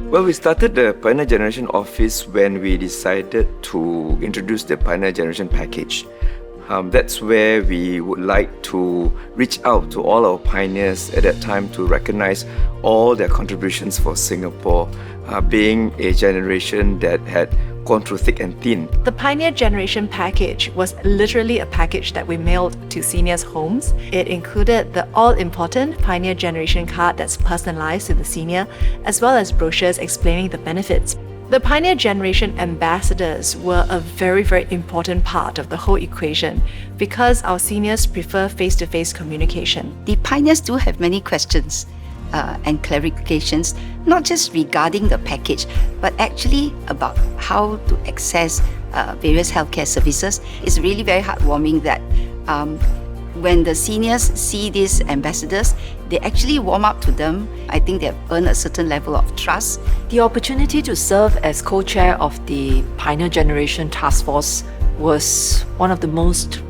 Well, we started the Pioneer Generation Office when we decided to introduce the Pioneer Generation Package. That's where we would like to reach out to all our pioneers at that time to recognize all their contributions for Singapore, being a generation that had gone through thick and thin. The Pioneer Generation Package was literally a package that we mailed to seniors' homes. It included the all-important Pioneer Generation card that's personalized to the senior, as well as brochures explaining the benefits. The Pioneer Generation ambassadors were a very, very important part of the whole equation because our seniors prefer face-to-face communication. The pioneers do have many questions and clarifications, not just regarding the package, but actually about how to access various healthcare services. It's really very heartwarming that when the seniors see these ambassadors, they actually warm up to them. I think they have earned a certain level of trust. The opportunity to serve as co-chair of the Pioneer Generation Task Force was one of the most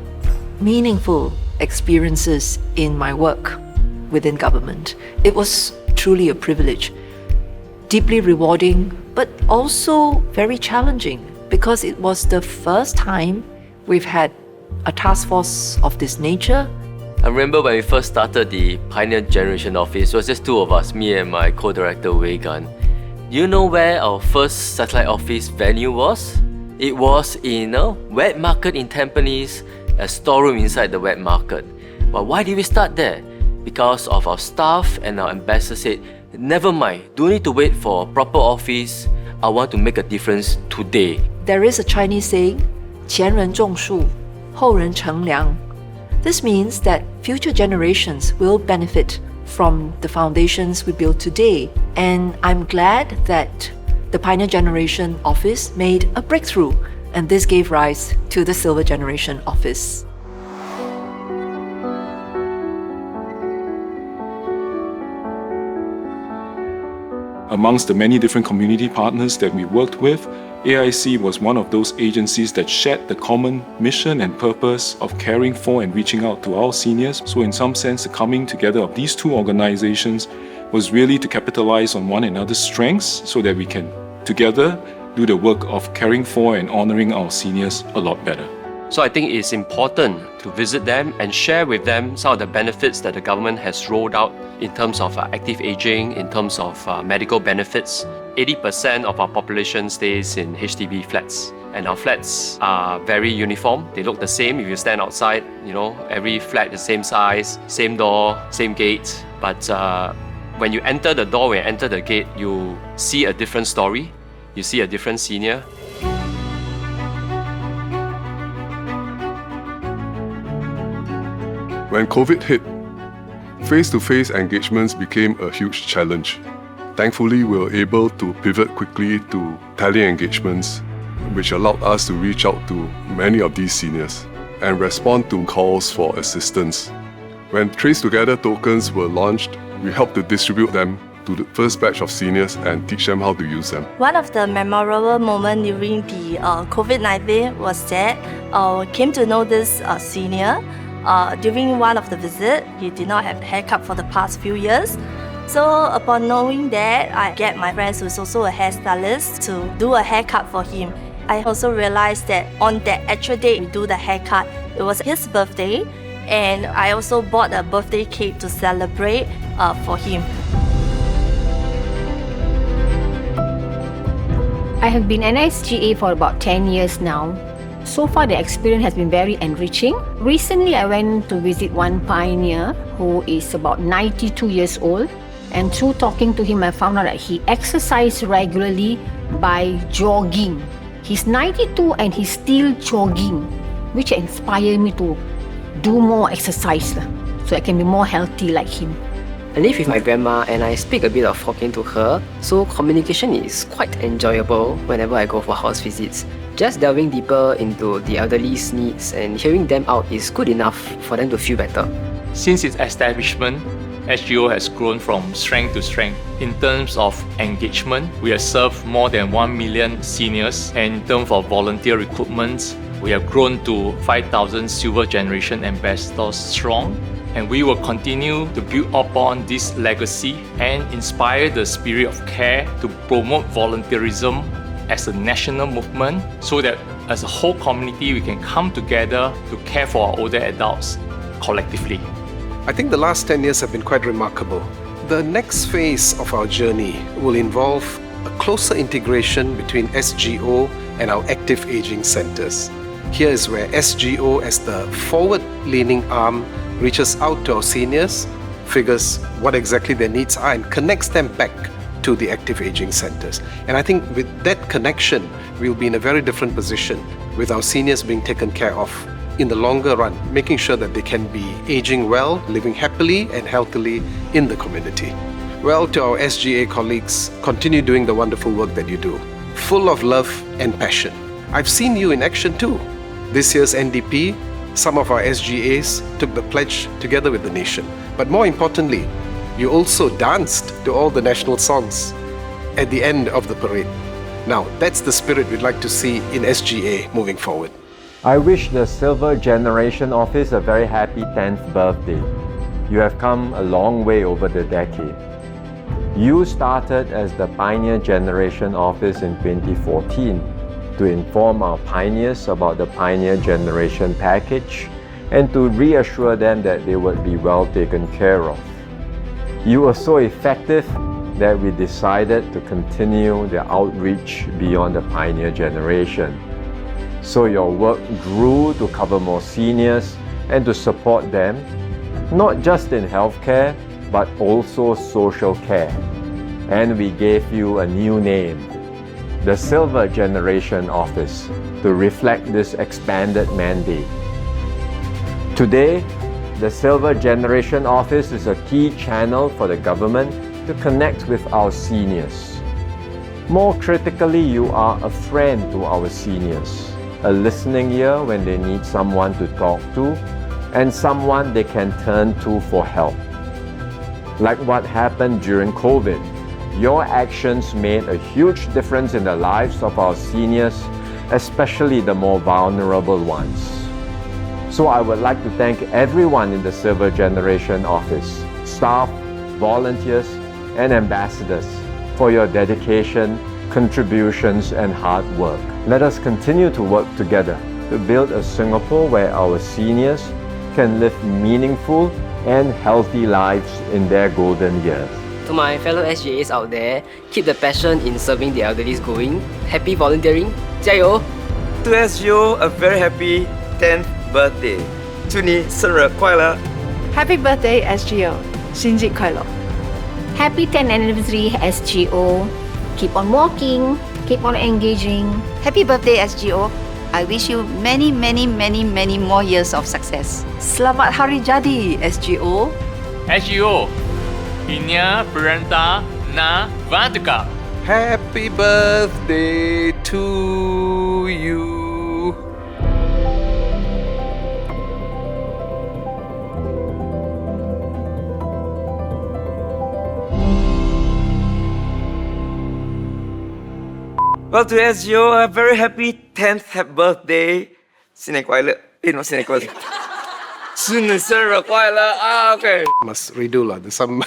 meaningful experiences in my work within government. It was truly a privilege, deeply rewarding, but also very challenging because it was the first time we've had a task force of this nature. I remember when we first started the Pioneer Generation Office, it was just two of us, me and my co-director Wei Gan. Do you know where our first satellite office venue was? It was in a wet market in Tampines, a storeroom inside the wet market. But why did we start there? Because of our staff and our ambassador said, never mind, don't need to wait for a proper office. I want to make a difference today. There is a Chinese saying, 前人种树，后人乘凉. This means that future generations will benefit from the foundations we build today. And I'm glad that the Pioneer Generation Office made a breakthrough, and this gave rise to the Silver Generation Office. Amongst the many different community partners that we worked with, AIC was one of those agencies that shared the common mission and purpose of caring for and reaching out to our seniors. So in some sense, the coming together of these two organizations was really to capitalize on one another's strengths so that we can together do the work of caring for and honoring our seniors a lot better. So I think it's important to visit them and share with them some of the benefits that the government has rolled out in terms of active aging, in terms of medical benefits. 80% of our population stays in HDB flats, and our flats are very uniform. They look the same if you stand outside, every flat the same size, same door, same gate. But when you enter the door, when you enter the gate, you see a different story. You see a different senior. When COVID hit, face-to-face engagements became a huge challenge. Thankfully, we were able to pivot quickly to tele-engagements, which allowed us to reach out to many of these seniors and respond to calls for assistance. When Trace Together tokens were launched, we helped to distribute them to the first batch of seniors and teach them how to use them. One of the memorable moments during the COVID-19 was that I came to know this senior. During one of the visits, he did not have a haircut for the past few years. So upon knowing that, I get my friend who's also a hairstylist to do a haircut for him. I also realized that on that actual day we do the haircut, it was his birthday, and I also bought a birthday cake to celebrate for him. I have been NSGA for about 10 years now. So far, the experience has been very enriching. Recently, I went to visit one pioneer who is about 92 years old. And through talking to him, I found out that he exercises regularly by jogging. He's 92 and he's still jogging, which inspired me to do more exercise so I can be more healthy like him. I live with my grandma and I speak a bit of Hokkien to her, so communication is quite enjoyable whenever I go for house visits. Just delving deeper into the elderly's needs and hearing them out is good enough for them to feel better. Since its establishment, SGO has grown from strength to strength. In terms of engagement, we have served more than 1 million seniors, and in terms of volunteer recruitment, We have grown to 5,000 silver generation ambassadors strong, and we will continue to build upon this legacy and inspire the spirit of care to promote volunteerism as a national movement so that as a whole community we can come together to care for our older adults collectively. I think the last 10 years have been quite remarkable. The next phase of our journey will involve a closer integration between SGO and our active aging centers. Here is where SGO, as the forward-leaning arm, reaches out to our seniors, figures what exactly their needs are, and connects them back to the active aging centers. And I think with that connection, we'll be in a very different position with our seniors being taken care of in the longer run, making sure that they can be aging well, living happily and healthily in the community. Well, to our SGA colleagues, continue doing the wonderful work that you do, full of love and passion. I've seen you in action too. This year's NDP, some of our SGAs took the pledge together with the nation. But more importantly, you also danced to all the national songs at the end of the parade. Now, that's the spirit we'd like to see in SGA moving forward. I wish the Silver Generation Office a very happy 10th birthday. You have come a long way over the decade. You started as the Pioneer Generation Office in 2014 to inform our pioneers about the Pioneer Generation Package and to reassure them that they would be well taken care of. You were so effective that we decided to continue the outreach beyond the Pioneer Generation. So your work grew to cover more seniors and to support them, not just in healthcare, but also social care. And we gave you a new name, the Silver Generation Office, to reflect this expanded mandate. Today, the Silver Generation Office is a key channel for the government to connect with our seniors. More critically, you are a friend to our seniors, a listening ear when they need someone to talk to, and someone they can turn to for help. Like what happened during COVID, your actions made a huge difference in the lives of our seniors, especially the more vulnerable ones. So I would like to thank everyone in the Silver Generation Office, staff, volunteers, and ambassadors for your dedication, contributions, and hard work. Let us continue to work together to build a Singapore where our seniors can live meaningful and healthy lives in their golden years. To my fellow SGAs out there, keep the passion in serving the elderly going. Happy volunteering. 加油! To SGO, a very happy 10th birthday. 祝你生日快乐! Happy birthday, SGO! 新年快乐! Happy 10th anniversary SGO. Keep on walking, keep on engaging. Happy birthday, SGO. I wish you many, many, many, many more years of success. Selamat Hari Jadi, SGO. SGO, Inya Perenta Na Vantuka. Happy birthday to you. Well, to SGO, a very happy 10th birthday. 新年快乐. No, 新年快乐. 祝你生日快乐. Okay. Must redo lah. There's some.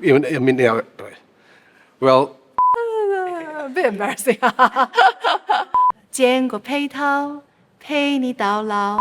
I mean, yeah. Well. A bit embarrassing. 煎过配套，陪你到老。